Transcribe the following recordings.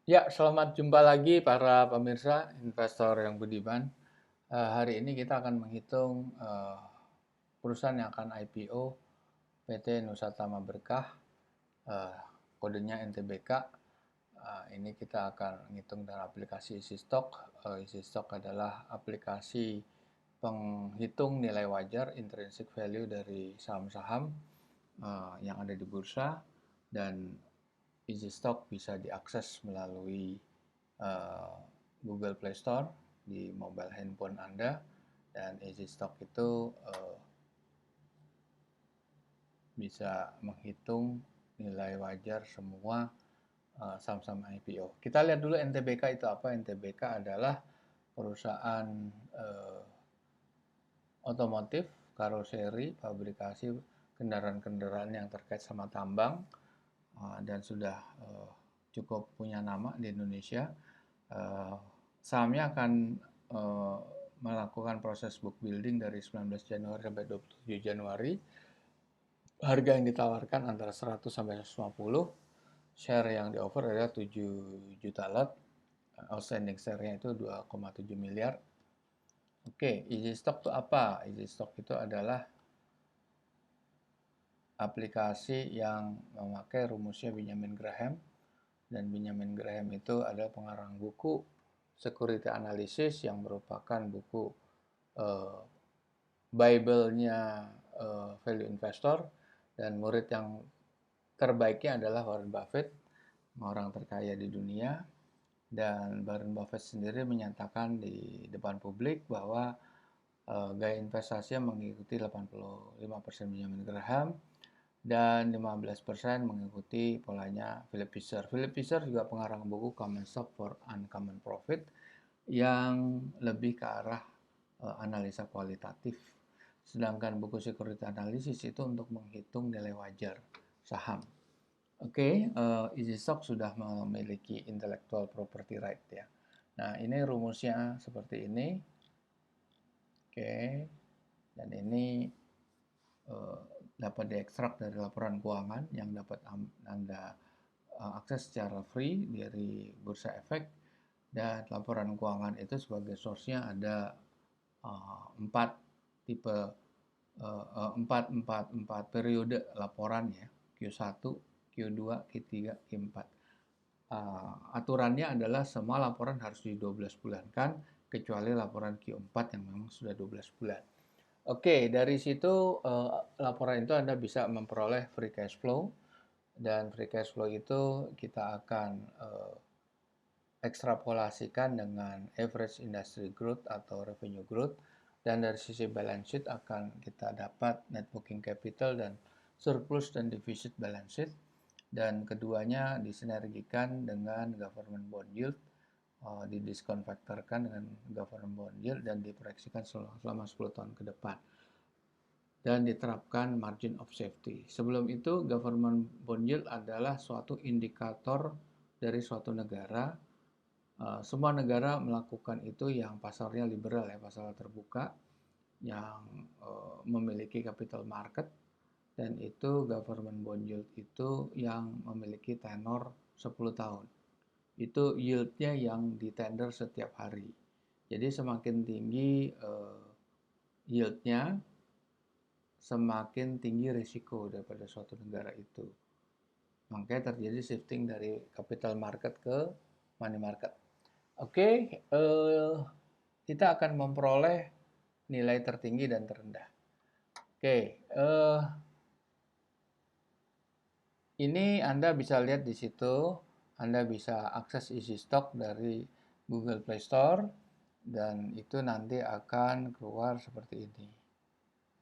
Ya, selamat jumpa lagi para pemirsa investor yang budiman. Hari ini kita akan menghitung perusahaan yang akan IPO PT Nusa Tama Berkah, eh, kodenya NTBK. Ini kita akan menghitung dengan aplikasi Easy Stock. Easy Stock adalah aplikasi penghitung nilai wajar intrinsic value dari saham-saham yang ada di bursa, dan Easy Stock bisa diakses melalui uh, Google Play Store di mobile handphone Anda, dan Easy Stock itu bisa menghitung nilai wajar semua saham-saham IPO. Kita lihat dulu NTBK itu apa. NTBK adalah perusahaan otomotif, karoseri, fabrikasi kendaraan-kendaraan yang terkait sama tambang, dan sudah cukup punya nama di Indonesia. Sahamnya akan uh, melakukan proses book building dari 19 Januari sampai 27 Januari. Harga yang ditawarkan antara 100 sampai 150. Share yang di offer adalah 7 juta lot. Outstanding share-nya itu 2,7 miliar. Oke, Easy Stock itu apa? Easy Stock itu adalah aplikasi yang memakai rumusnya Benjamin Graham. Dan Benjamin Graham itu adalah pengarang buku Security Analysis, yang merupakan buku uh, Bible-nya value investor, dan murid yang terbaiknya adalah Warren Buffett, orang terkaya di dunia. Dan Warren Buffett sendiri menyatakan di depan publik bahwa gaya investasinya mengikuti 85% Benjamin Graham dan 15% mengikuti polanya Philip Fisher. Philip Fisher juga pengarang buku Common Stock for Uncommon Profit, yang lebih ke arah analisa kualitatif. Sedangkan buku Security Analysis itu untuk menghitung nilai wajar saham. Oke, Easy Stock sudah memiliki intellectual property right ya. Nah, ini rumusnya seperti ini. Oke, dan ini uh, dapat diekstrak dari laporan keuangan yang dapat Anda akses secara free dari Bursa Efek. Dan laporan keuangan itu sebagai source-nya ada 4 tipe, 4 periode laporan ya, Q1, Q2, Q3, Q4. Aturannya adalah semua laporan harus di 12 bulan kan, kecuali laporan Q4 yang memang sudah 12 bulan. Oke, dari situ laporan itu Anda bisa memperoleh free cash flow, dan free cash flow itu kita akan ekstrapolasikan dengan average industry growth atau revenue growth, dan dari sisi balance sheet akan kita dapat net working capital dan surplus dan deficit balance sheet, dan keduanya disinergikan dengan government bond yield, didiskon faktorkan dengan government bond yield dan diproyeksikan selama 10 tahun ke depan, dan diterapkan margin of safety. Sebelum itu, government bond yield adalah suatu indikator dari suatu negara. Semua negara melakukan itu yang pasarnya liberal ya, pasar terbuka, yang memiliki capital market, dan itu government bond yield itu yang memiliki tenor 10 tahun. Itu yieldnya yang ditender setiap hari. Jadi semakin tinggi yieldnya, semakin tinggi risiko daripada suatu negara itu. Makanya terjadi shifting dari capital market ke money market. Oke, kita akan memperoleh nilai tertinggi dan terendah. Oke, ini Anda bisa lihat di situ. Anda bisa akses isi stok dari Google Play Store, dan itu nanti akan keluar seperti ini.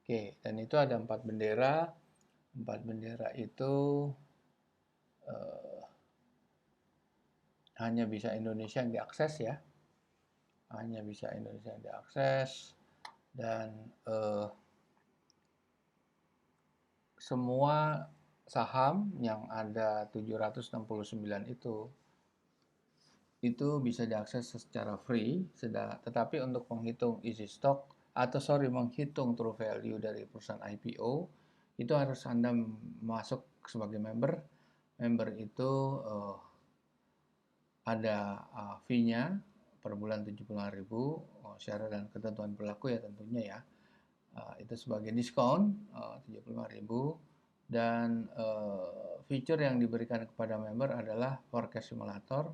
Oke, dan itu ada 4 bendera. 4 bendera itu eh, hanya bisa Indonesia yang diakses ya. Hanya bisa Indonesia yang diakses, dan semua saham yang ada 769 itu bisa diakses secara free. Tetapi untuk menghitung isi stok, atau menghitung true value dari perusahaan IPO, itu harus Anda masuk sebagai member. Member itu ada fee-nya per bulan 75.000, syarat dan ketentuan berlaku ya tentunya ya. Itu sebagai diskon 75.000, dan feature yang diberikan kepada member adalah forecast simulator,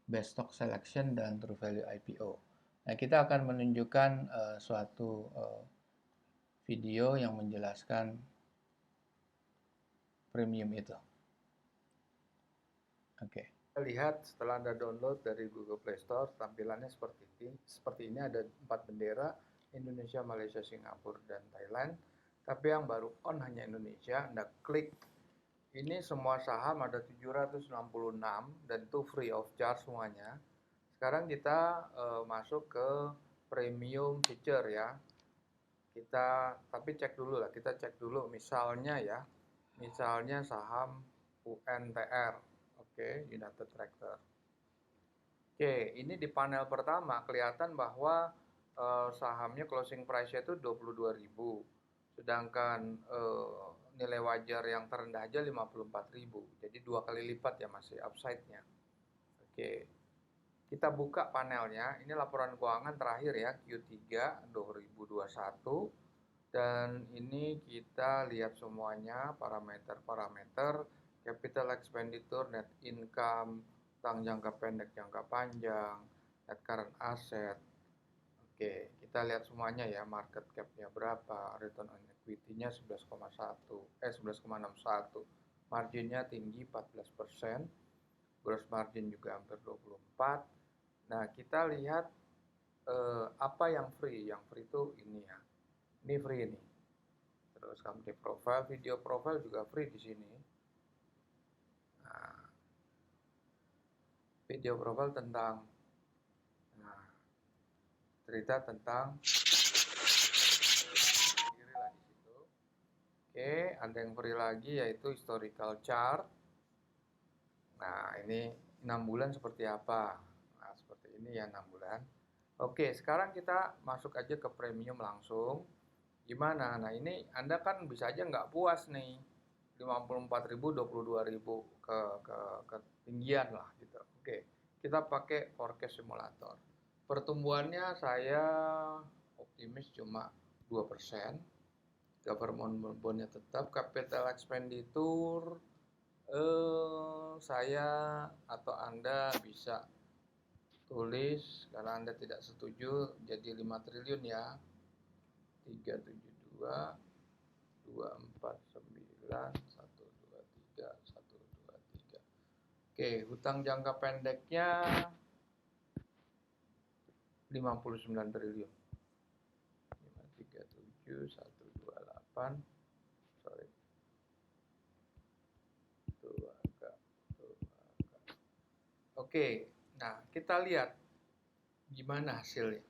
best stock selection, dan true value IPO. Nah, kita akan menunjukkan suatu video yang menjelaskan premium itu. Oke. Kita lihat setelah Anda download dari Google Play Store, tampilannya seperti ini. Seperti ini, ada 4 bendera, Indonesia, Malaysia, Singapura, dan Thailand. Tapi yang baru on hanya Indonesia. Anda klik, ini semua saham ada 766 dan itu free of charge semuanya. Sekarang kita masuk ke premium feature ya. Tapi cek dulu lah, kita cek dulu misalnya ya. Misalnya saham UNTR. Oke, United Tractor. Oke, ini di panel pertama kelihatan bahwa sahamnya closing price-nya itu 22.000. Sedangkan nilai wajar yang terendah aja 54.000. Jadi 2 kali lipat ya, masih upside-nya. Oke. Kita buka panelnya. Ini laporan keuangan terakhir ya, Q3 2021. Dan ini kita lihat semuanya parameter-parameter, capital expenditure, net income, utang jangka pendek, jangka panjang, net current asset. Oke, kita lihat semuanya ya, market cap-nya berapa, return on equity-nya 11,61, marginnya tinggi 14%, gross margin juga hampir 24%. Nah, kita lihat apa yang free. Yang free itu ini ya. Ini free nih. Terus company profile, video profile juga free di sini. Nah, video profile tentang cerita tentang diri lah di situ. Oke, ada yang free lagi yaitu historical chart. Nah, ini 6 bulan seperti apa? Nah, seperti ini ya 6 bulan. Oke, sekarang kita masuk aja ke premium langsung. Gimana? Nah, ini Anda kan bisa aja nggak puas nih. 54.000, 22.000 ke ketinggian lah gitu. Oke, kita pakai forecast simulator. Pertumbuhannya saya optimis cuma 2%. Government bondnya tetap. Capital expenditure saya atau Anda bisa tulis, karena Anda tidak setuju jadi 5 triliun ya. 372 249 123 123. Oke, hutang jangka pendeknya 59 triliun. 537 128. Sorry. Tuh agak. Oke, nah kita lihat gimana hasilnya.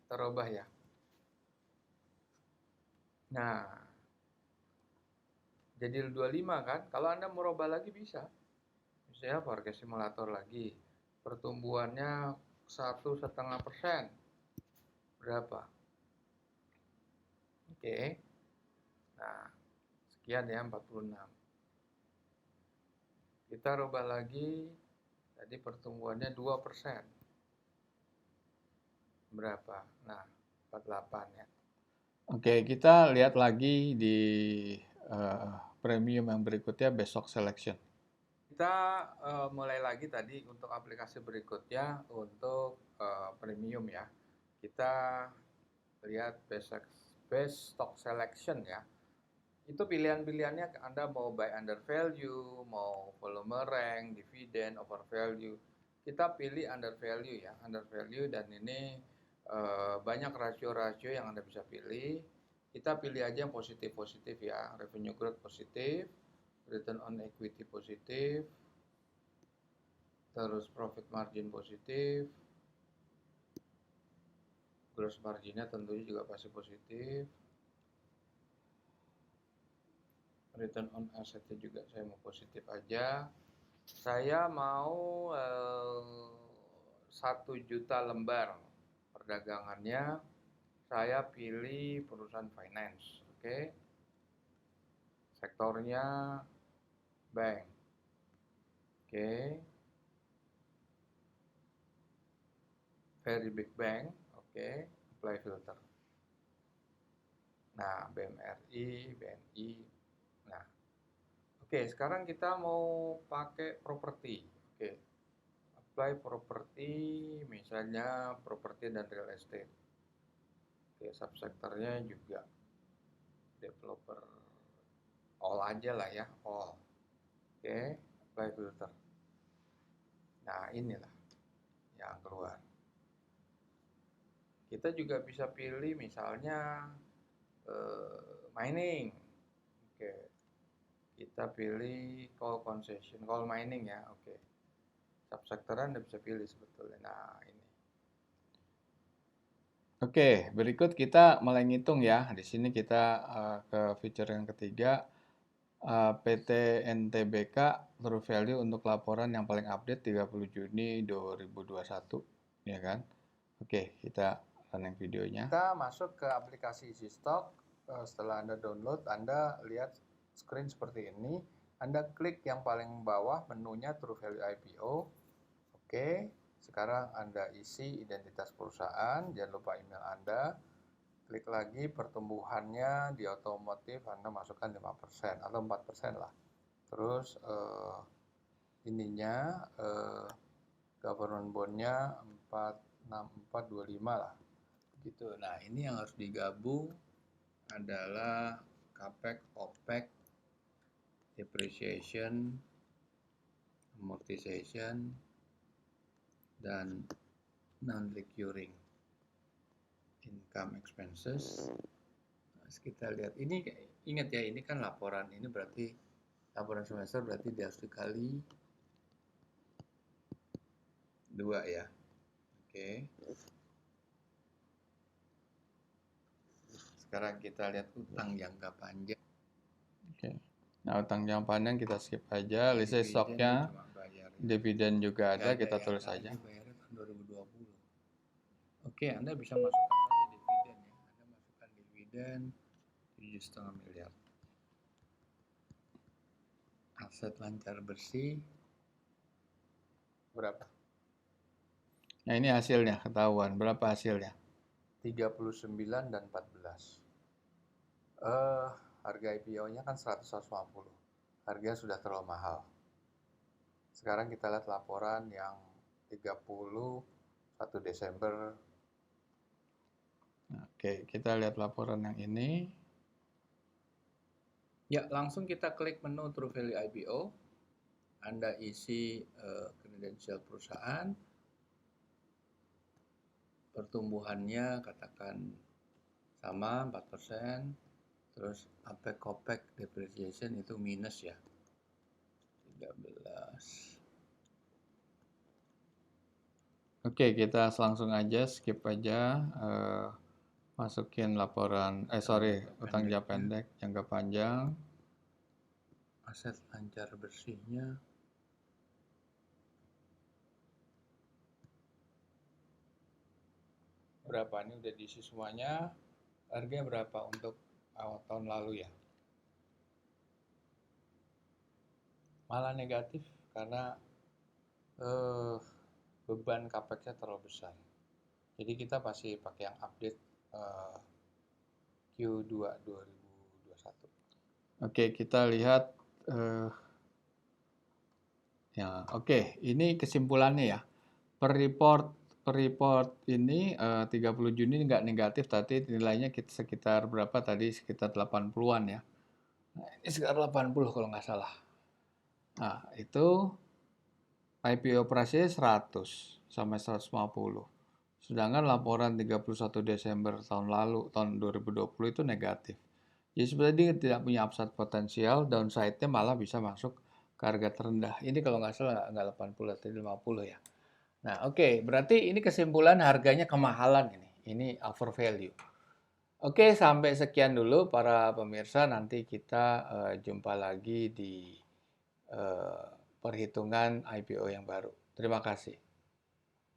Kita ubah ya. Nah, jadi 25 kan? Kalau Anda mau rubah lagi bisa. Misalnya forecast simulator lagi. Pertumbuhannya 1,5%. Berapa? Oke. Nah, sekian ya 46. Kita rubah lagi. Tadi pertumbuhannya 2%. Berapa? Nah, 48 ya. Oke, kita lihat lagi di premium yang berikutnya, besok selection. Kita mulai lagi tadi untuk aplikasi berikutnya untuk premium ya. Kita lihat best stock selection ya. Itu pilihan-pilihannya Anda mau buy under value, mau volume rank, dividen, over value. Kita pilih under value ya, under value, dan ini banyak rasio-rasio yang Anda bisa pilih. Kita pilih aja yang positif-positif ya, revenue growth positif, return on equity positif, terus profit margin positif, gross marginnya tentunya juga pasti positif, return on assetnya juga saya mau positif aja. Saya mau 1 juta lembar perdagangannya, saya pilih perusahaan finance. Oke. Sektornya bank. Oke. very big bank, oke, apply filter. Nah, BMRI, BNI. Nah, oke, sekarang kita mau pakai properti. Oke, apply properti, misalnya properti dan real estate. Oke, subsektornya juga developer, all aja lah ya, all. Oke, apply filter. Nah, inilah yang keluar. Kita juga bisa pilih misalnya mining. Oke, kita pilih coal concession, coal mining ya. Oke, subsektoran Anda bisa pilih sebetulnya. Nah, ini. Oke, berikut kita mulai ngitung ya. Di sini kita ke feature yang ketiga, PT NTBK True Value untuk laporan yang paling update 30 Juni 2021, ya kan? Oke, kita running videonya. Kita masuk ke aplikasi EasyStock. Setelah Anda download, Anda lihat screen seperti ini. Anda klik yang paling bawah menunya True Value IPO. Oke, sekarang Anda isi identitas perusahaan, jangan lupa email Anda. Klik lagi pertumbuhannya di otomotif, Anda masukkan 5% atau 4% lah. Terus ininya government bondnya 46425 lah. Gitu. Nah, ini yang harus digabung adalah capex, opex, depreciation, amortization, dan non-recurring income expenses. Nah, kita lihat ini, ingat ya, ini kan laporan, ini berarti laporan semester berarti dia harus dikali 2 ya. Oke. Sekarang kita lihat utang jangka panjang. Oke. Nah, utang jangka panjang kita skip aja, list stoknya, dividen juga ada, kita tulis aja. Bayarnya tahun 2020. Oke, Anda bisa masukkan saja dividen ya. Anda masukkan dividen 7,5 miliar. Aset lancar bersih berapa? Nah, ini hasilnya ketahuan. Berapa hasilnya? 39 dan 14. Harga IPO-nya kan 150. Harga sudah terlalu mahal. Sekarang kita lihat laporan yang 31 Desember. Oke, kita lihat laporan yang ini. Ya, langsung kita klik menu True Value IPO. Anda isi kredensial perusahaan. Pertumbuhannya katakan sama 4%. Terus APEX COPEX depreciation itu minus ya. 13. Oke, kita langsung aja skip aja, masukin laporan utang jangka pendek, jangka panjang, aset lancar bersihnya berapa, ini udah diisi semuanya. Harganya berapa untuk awal tahun lalu ya? Malah negatif karena beban capex-nya terlalu besar. Jadi kita pasti pakai yang update Q2 2021. Oke, kita lihat ya. Oke, ini kesimpulannya ya. Per report ini 30 Juni nggak negatif, tapi nilainya sekitar berapa tadi? Sekitar 80-an ya. Nah, ini sekitar 80 kalau nggak salah. Nah, itu IPO operasinya 100 sampai 150. Sedangkan laporan 31 Desember tahun lalu, tahun 2020 itu negatif. Jadi sebenarnya dia tidak punya upside potensial, downside-nya malah bisa masuk ke harga terendah. Ini kalau nggak salah nggak 80 tapi 50 ya. Nah, oke, berarti ini kesimpulan harganya kemahalan ini. Ini over value. Oke, sampai sekian dulu para pemirsa. Nanti kita jumpa lagi di perhitungan IPO yang baru. Terima kasih.